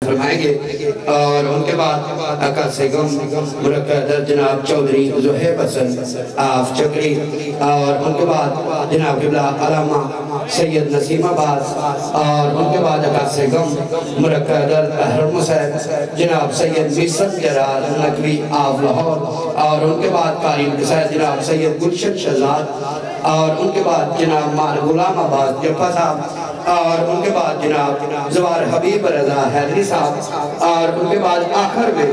فرمائیں گے اور ان کے بعد آقا سیگم مرکہ جناب چودھری زہیب حسن آف چکری اور ان کے بعد جناب قبلہ علامہ سید نسیم آباد اور ان کے بعد آقا سیگم مرکہ حرم صاحب جناب سید میسر جرار نقوی آف لاہور اور ان کے بعد قاری سید جناب سید گلشن شہزاد اور ان کے بعد جناب مال غلام آباد جفا صاحب اور ان کے بعد جناب زوار حبیب رضا حیدری صاحب اور ان کے بعد آخر میں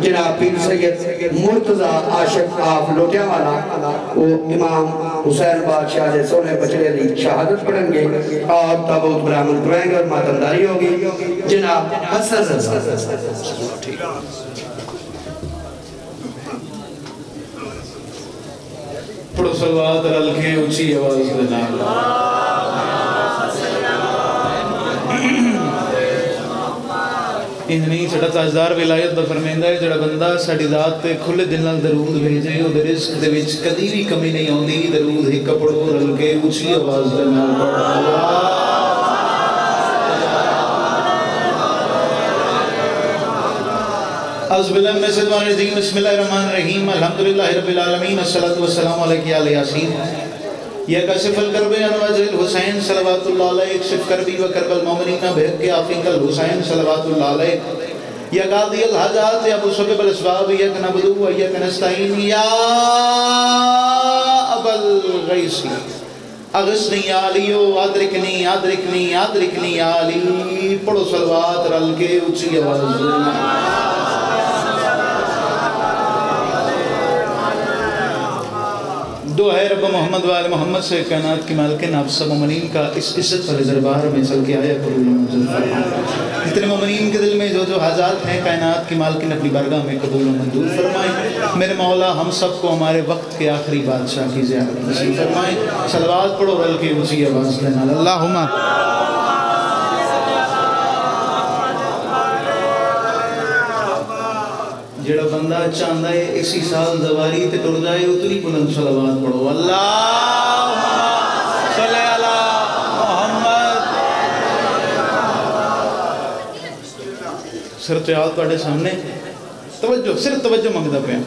جناب پیر سید مرتضی عاشق آف لوٹیا والا وہ امام حسین بادشاہ علیہ سونے بچڑے علی شہادت پڑھیں گے اور تابوت برامن کرائیں گے اور ماتمداری ہوگی جناب حسن رضا پڑھو صلوات رلکھیں اچھی آواز دینا انہی سڑا تاجدار ولایت دا فرمیندہ ہے جڑا بندہ ساڑی ذات تے کھلے دل نال درود بھیجے او دے رزق دے وچ کدی بھی کمی نہیں ہوندی درود ہی کپڑو رل کے اونچی آواز دے نال پڑھ اعوذ باللہ من الشیطان الرجیم بسم اللہ الرحمن الرحیم الحمدللہ رب العالمین الصلاۃ والسلام علیہ یا یاسین یا کاشف الکرب انواج الحسین صلوات اللہ علیہ اکشف کربی و کرب المومنین بحق آفیق الحسین صلوات اللہ علیہ یا قاضی الحاجات یا مسبب الاسباب یا کنعبدو و یا کنستعین یا ابا الغیسی اغسنی یا علیو ادرکنی ادرکنی ادرکنی یا علی پڑھو صلوات رل کے اچھی آواز دینا دو ہے رب محمد وآل محمد سے کائنات کی مالکن آپ سب مومنین کا اس عزت والے دربار میں چل کے آیا قبول منظور فرمائے جتنے مومنین کے دل میں جو حاجات ہیں کائنات کی مالکن اپنی بارگاہ میں قبول منظور فرمائے میرے مولا ہم سب کو ہمارے وقت کے آخری بادشاہ کی زیارت نصیب فرمائے صلوات پڑھو رل کے اونچی آواز دینا اللہم جڑا بندہ چاندہ ہے اسی سال دواری تے ٹر جائے اتنی بلند صلوات پڑھو اللہم صلی اللہ محمد سر چاہال توڑے سامنے توجہ صرف توجہ مانگتا پہ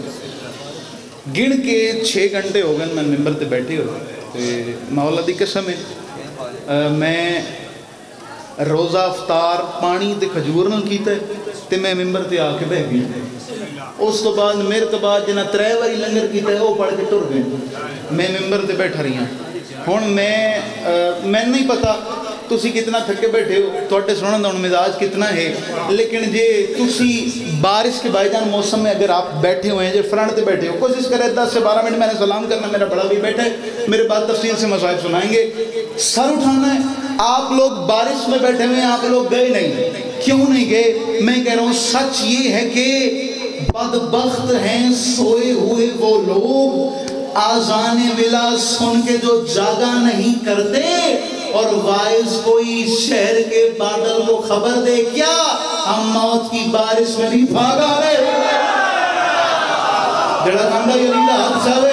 گن کے 6 گھنٹے ہو گئے میں ممبر تے بیٹھے ہو مولا دی قسم ہے میں روزہ افطار پانی تے کھجور نہ کیتا ہے تے میں ممبر تے آ کے بہ گیا اس تو بعد میرے تو بعد جنہ 3 واری لنگر کیتا ہے وہ پڑھ کے ٹر گئے میں ممبر تے بیٹھا رہی ہوں ہن میں نہیں پتا تسی کتنا تھکے بیٹھے ہو توڑے سنن دا مزاج کتنا ہے لیکن جے تسی بارش کے بائی جان موسم میں اگر آپ بیٹھے ہوئے ہیں جو فرنٹ تے بیٹھے ہو کوشش کرے 10 سے 12 منٹ میں نے سلام کرنا میرا بڑا بھی بیٹھا ہے میرے بعد تفصیل سے مصائب سنائیں گے سر اٹھانا ہے آپ لوگ بارش میں بیٹھے ہوئے ہیں آپ لوگ گئے نہیں کیوں نہیں گئے میں کہہ رہا ہوں سچ یہ ہے کہ بدبخت ہیں سوئے ہوئے وہ لوگ آذان ولا سن کے جو جاگا نہیں کرتے اور وائز کوئی شہر کے بادل کو خبر دے کیا ہم موت کی بارش میں بھی بھاگا رہے جڑا کھاندہ یلیدہ حد چاہوے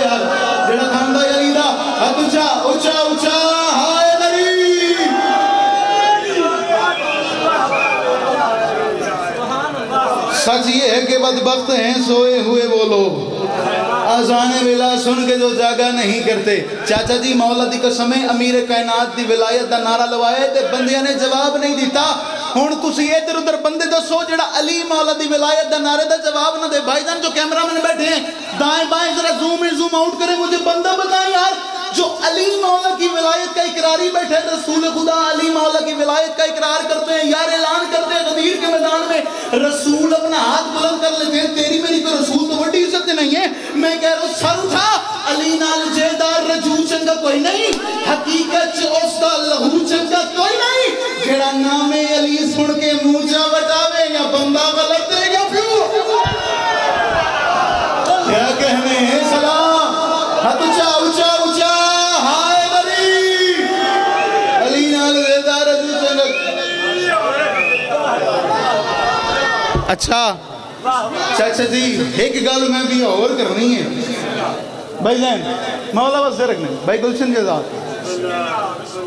جڑا کھاندہ یلیدہ حد اچھا اچھا اچھا ہائے نری سچ یہ ہے کہ بدبخت ہیں سوئے ہوئے وہ لوگ آذان ولا سن کے جو جاگا نہیں کرتے چاچا جی مولا دی قسم ہے امیر کائنات دی ولایت دا نعرہ لوائے تے بندیاں نے جواب نہیں دیتا ہن تسی ادھر ادھر بندے دسو جڑا علی مولا دی ولایت دا نعرے دا جواب نہ دے بھائی جان جو کیمرہ میں بیٹھے ہیں دائیں بائیں ذرا زوم ان زوم آؤٹ کریں مجھے بندہ بتائیں یار جو علی مولا کی ولایت کا اقراری بیٹھے رسول خدا علی مولا کی ولایت کا اقرار کرتے ہیں یار اعلان کرتے ہیں غدیر کے میدان میں رسول اپنا ہاتھ بلند کر لیتے ہیں تیری میری تو رسول تو بڑی عزت نہیں ہے میں کہہ رہا ہوں سر اٹھا علی نال جیدار رجوع چنگا کوئی نہیں حقیقت اس دا لہو چنگا کوئی نہیں جڑا نام علی سن کے موجہ بٹاوے یا بندہ غلط دے گا کیا کہنے ہیں سلام ہاتھ اچھا اچھا اچھا ہائے بری علی نال جیدار رجوع چنگا اچھا چاچا جی ایک گل میں بھی اور کرنی ہے بھائی زین مولا بس سے رکھنے بھائی گلشن جزاد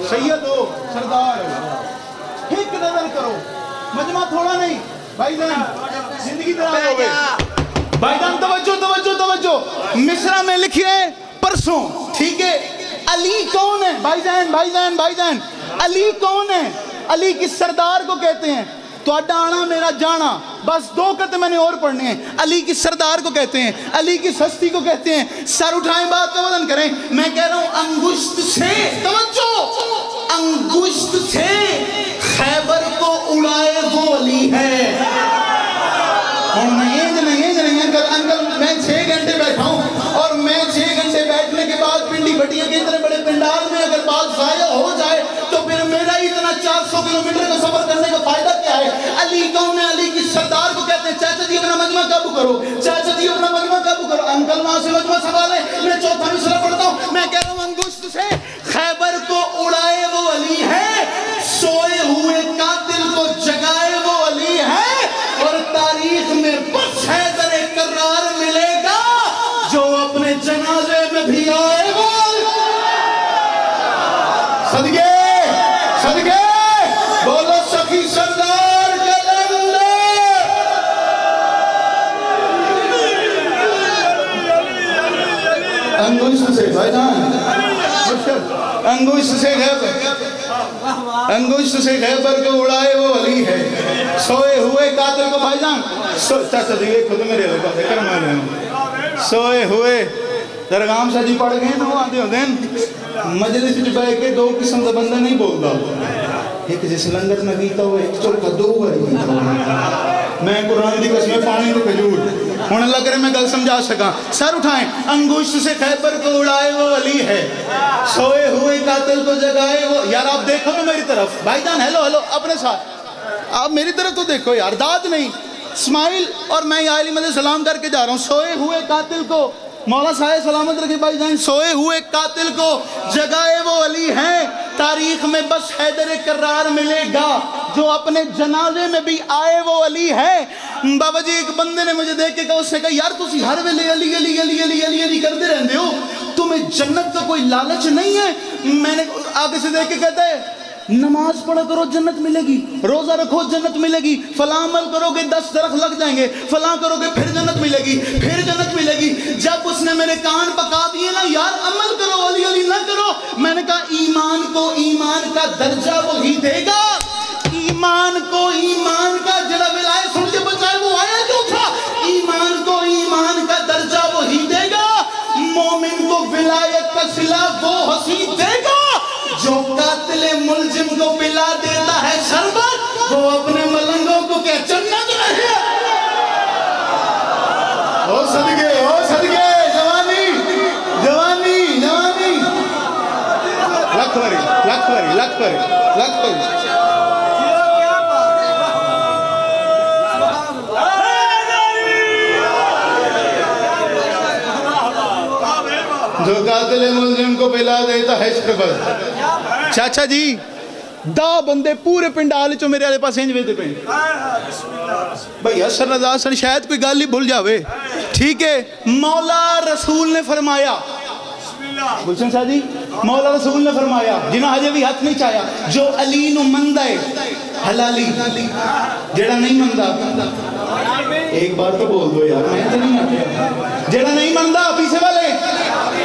سید ہو سردار ہو ایک نظر کرو مجمع تھوڑا نہیں بھائی جان زندگی تمام ہو گئی. بھائی جان توجہ توجہ توجہ, مصرع میں لکھیے پرسوں, ٹھیک ہے. علی کون ہے بھائی جان بھائی جان بھائی جان؟ علی کون ہے؟ علی کس سردار کو کہتے ہیں؟ تو آنا میرا جانا, بس 2 قطعے میں نے اور پڑھنے ہیں. علی کی سردار کو کہتے ہیں, علی کی ہستی کو کہتے ہیں. سر اٹھائیں, بات کا وزن کریں. میں کہہ رہا ہوں انگشت سے, توجہ, انگشت سے خیبر کو اڑائے وہ علی ہے. اور انکل میں 6 گھنٹے بیٹھا ہوں, اور میں 6 گھنٹے بیٹھنے کے بعد پنڈی بھٹیا کے اتنے بڑے پنڈال میں اگر بات ضائع ہو جائے تو پھر میرا اتنا 400 کلومیٹر کا سفر کرنے کا فائدہ کیا ہے؟ علی کون ہے؟ علی کی سردار کو کہتے ہیں. چاچا جی اپنا مجمع قابو کرو, چاچا جی اپنا مجمع قابو کرو. انکل وہاں سے مجمع سنبھالے, میں چوتھا مصرع پڑھتا ہوں. میں کہہ رہا ہوں انگشت سے خیبر کو اڑائے وہ علی ہے, سوئے ہوئے قاتل کو جگائے وہ علی ہے, اور تاریخ میں بس حیدر کرار ملے گا جو اپنے جنازے میں بھی آئے گا. صدقے صدقے بولو سخی سردار کے لنڈے. انگشت سے بھائی جان, انگشت سے انگشت سے خیبر کو اڑائے وہ علی ہے, سوئے ہوئے قاتل کو بھائی جان. چاچا جی ایک خود میرے لوگ بات ہے کرم, سوئے ہوئے درگام شاہ جی پڑھ گئے تو وہ آتے ہوتے ہیں مجلس جب ہے کہ 2 قسم کا بندہ نہیں بولتا, ایک جس لنگر میں گیتا ہوا, ایک چل کا 2 بار گیتا ہوا. میں قرآن دی قسمیں پانی تو کھجور ہوں اللہ کرے میں گل سمجھا سکا. سر اٹھائیں, انگشت سے خیبر کو اڑائے وہ علی ہے, سوئے ہوئے قاتل کو جگائے وہ. یار آپ دیکھو نا میری طرف بھائی جان, ہیلو ہیلو اپنے ساتھ آپ میری طرف تو دیکھو یار, داد نہیں. اسماعیل اور میں یا علی مدد سلام کر کے جا رہا ہوں. سوئے ہوئے قاتل کو مولا صاحب سلامت رکھے بھائی جان, سوئے ہوئے قاتل کو جگائے وہ علی ہیں, تاریخ میں بس حیدر کرار ملے گا جو اپنے جنازے میں بھی آئے وہ علی ہے. بابا جی ایک بندے نے مجھے دیکھ کے کہا, اس سے کہا یار تسی ہر ویلے علی علی علی علی علی علی کرتے رہتے ہو, تمہیں جنت کا کوئی لالچ نہیں ہے؟ میں نے آگے سے دیکھ کے کہتا ہے نماز پڑھا کرو جنت ملے گی, روزہ رکھو جنت ملے گی, فلاں عمل کرو گے 10 درخت لگ جائیں گے, فلاں کرو گے پھر جنت ملے گی, پھر جنت ملے گی. جب اس نے میرے کان پکا دیے نا, یار عمل کرو علی علی نہ کرو, میں نے کہا ایمان کو ایمان کا درجہ وہی دے گا, ایمان کو ایمان کا جڑا ولایت سن کے بچائے وہ آیا کیوں تھا, ایمان کو ایمان کا درجہ وہی دے گا, مومن کو ولایت کا صلہ وہ ہنسی دے گا جو قاتل ملزم کو پلا دیتا ہے شربت, وہ اپنے ملنگوں کو کیا جنت نہیں ہے. او صدقے جوانی جوانی جوانی, لکھ بری لکھ بری لکھ بری لکھ بری. جو قاتل ملزم کو پلا دیتا ہے شربت. چاچا جی 10 بندے پورے پنڈال چو میرے والے پاس انج ویندے پے بھئی اثر رضا سن شاید کوئی گل ہی بھول جاوے, ٹھیک ہے. مولا رسول نے فرمایا, گلشن صاحب جی, مولا رسول نے فرمایا جنہاں ہجے بھی ہاتھ نہیں چاہیا, جو علی نو مندہ ہے حلالی, جڑا نہیں مندہ ایک بار تو بول دو یار, میں تو نہیں آتا, جڑا نہیں مندہ پیچھے والے,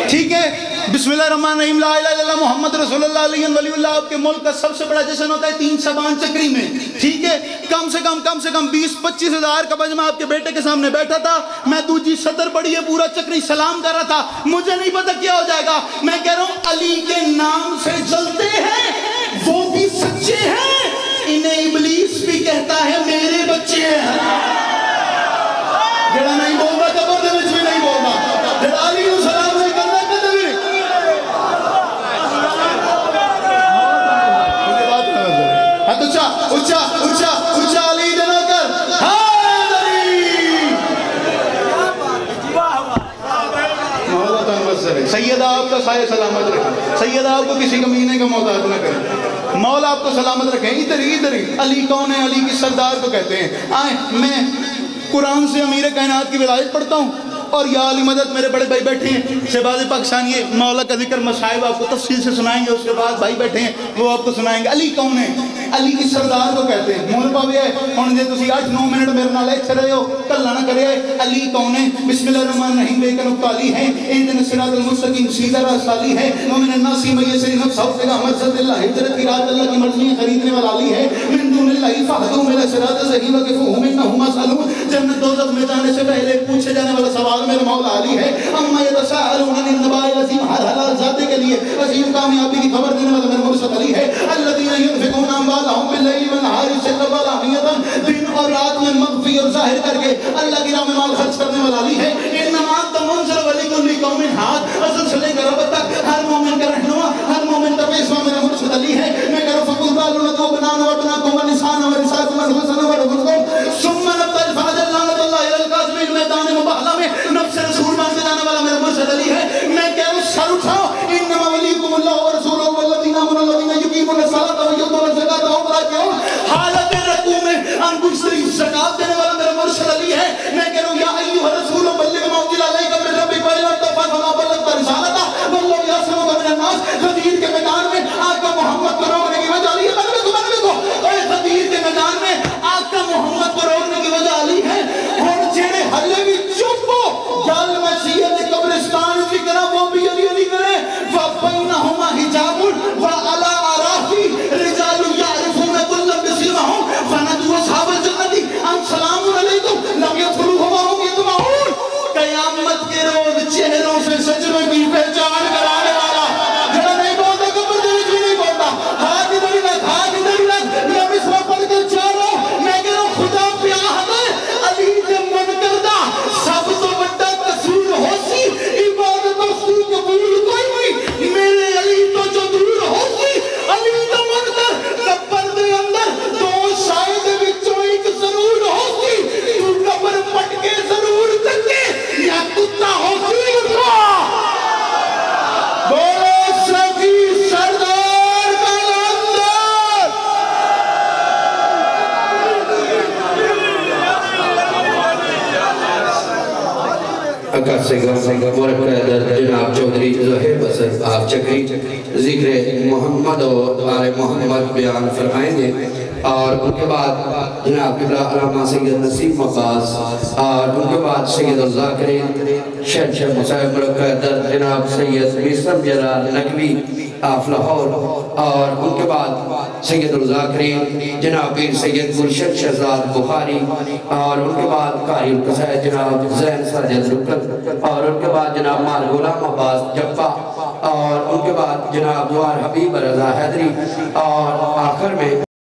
ٹھیک ہے. بسم اللہ الرحمن الرحیم, لا الہ الا اللہ محمد رسول اللہ علیہ ولی اللہ. آپ کے ملک کا سب سے بڑا جشن ہوتا ہے 3 شعبان چکری میں, ٹھیک ہے. کم سے کم 20-25 ہزار کا مجمع آپ کے بیٹے کے سامنے بیٹھا تھا, میں دوجی صدر بڑی ہے پورا چکری سلام کر رہا تھا, مجھے نہیں پتا کیا ہو جائے گا. میں کہہ رہا ہوں علی کے نام سے جلتے ہیں وہ بھی سچے ہیں, انہیں ابلیس بھی کہتا ہے میرے بچے ہیں. جڑا نہیں بولتا قبر دے وچ بھی نہیں بولتا, جڑا علی کو سلام نہیں کرنا کدے بھی نہیں. ہاتھ اونچا اونچا اونچا اونچا علی دنو کر, مولا تنوسر ہے. سیدہ آپ کا سایہ سلامت رکھے, سیدہ آپ کو کسی کمینے کا محتاج نہ کرے, مولا آپ کو سلامت رکھیں. ادھر ہی علی کون ہے؟ علی کی سردار کو کہتے ہیں. آئیں میں قرآن سے امیر کائنات کی ولایت پڑھتا ہوں, اور یا علی مدد میرے بڑے بھائی بیٹھے ہیں شہباز پاکستانی ہے، مولا کا ذکر مصائب آپ کو تفصیل سے سنائیں گے، اس کے بعد بھائی بیٹھے ہیں وہ آپ کو سنائیں گے۔ علی کون ہے؟ علی کی سردار کو کہتے ہیں، مول پاوے ہے ہن جے تسی 8-9 منٹ میرے نال ایتھے رہے ہو کلا نہ کرے۔ علی کون ہے؟ بسم اللہ الرحمن الرحیم بے کنق علی ہے، اهدنا الصراط المستقیم سیدھا راستہ علی ہے، ومن الناس من یشری نفسه ابتغاء مرضات اللہ، ہجرت کی رات اللہ کی مرضی خریدنے والا علی ہے، من دون اللہ فاہدوا الى صراط الجحیم وقفوهم انهم مسئولون، جنت دوزخ میں جانے سے پہلے پوچھے جانے والا سوال میرے مولا علی ہے۔ اما یتساءلون عن النبأ العظیم، ہر حلال ذاتے کے لیے عظیم کامیابی کی خبر دینے والا میرے مرشد علی ہے۔ الذین ينفقون اموالهم باللیل والنہار سرا وعلانیۃ، دن اور رات میں مخفی اور ظاہر کر کے اللہ کی راہ میں مال خرچ کرنے والا علی ہے۔ انما انت منذر ولکل قوم ہاد، اصل سے لے کر اب تک ہر مومن کا رہنما، ہر مومن کا پیشوا میرا مرشد علی ہے۔ میں کہوں فقل تعالوا ندعو ابناءنا وابناءکم ونساءنا ونساءکم وانفسنا وانفسکم ثم نبتهل فاجعل لعنۃ اللہ علی الکاذبین، میدان مباہلہ میں نفس رسول مان کے جانے والا میرا مرشد علی ہے۔ میں کہوں سر اٹھاؤ، انما ولیکم اللہ ورسولہ والذین آمنوا الذین یقیمون الصلاۃ ویؤتون الزکاۃ وهم راکعون، حالت رکوع میں انگشت زکات دینے والا میرا مرشد علی ہے۔ میں کہوں یا ایھا الرسول بلغ ما انزل الیک من ربک وان لم تفعل فما بلغت رسالتہ واللہ یعصمک من الناس۔ غدیر کے میدان میں آقا محمد کو روکنے کی وجہ علی ہے۔ بننے کو اے غدیر کے میدان میں آقا محمد کو روکنے کی وجہ علی ہے۔ اور جڑے حلے بھی چپ ہو گل مسیحت قبرستان کی کرا وہ بھی علی علی کرے۔ وبینہما حجاب وعلی اعراف رجال یعرفون کلا بسیماہم فنادوا اصحاب الجنۃ ان سلام علیکم لم يدخلوها وهم یطمعون۔ قیامت کے روز چہروں سے سجدوں کی پہچان کرانے والا جڑا نہیں بولتا قبر دے وچ بھی نہیں بولتا، ہاتھ ادھر رکھ، ہاتھ ادھر رکھ، میں مصرع پڑھ کے چاہ رہا ہوں۔ میں کہہ رہا ہوں خدا پہ آہد ہے علی دے من کردہ سب تو بڑا قصور ہو سی عبادت و سی قبول کوئی نہیں، میرے علی تو جو دور ہو سی علی دا من کر قبر دے اندر دو سائے دے وچوں ایک ضرور ہو سی، تو قبر پٹ کے ضرور تکے یا کتا ہو سی۔ بولو سفی سردار کا اندر اکا سنگم مرکہ در جناب چودھری زہیر حسن آپ چکری ذکر محمد و آل محمد بیان فرمائیں گے، اور ان کے بعد جناب قبلہ علامہ سید نسیم مقاص، اور ان کے بعد سید الذاکرین شہنشاہ مصعب مرکہ در جناب سید میثم جلال نقوی آف لاہور، اور ان کے بعد سید الذاکرین جناب پیر سید گلشن شہزاد بخاری، اور ان کے بعد قاری القصائد جناب زین ساجد رکن، اور ان کے بعد جناب مال غلام عباس جفا، اور ان کے بعد جناب دوار حبیب رضا حیدری، اور آخر میں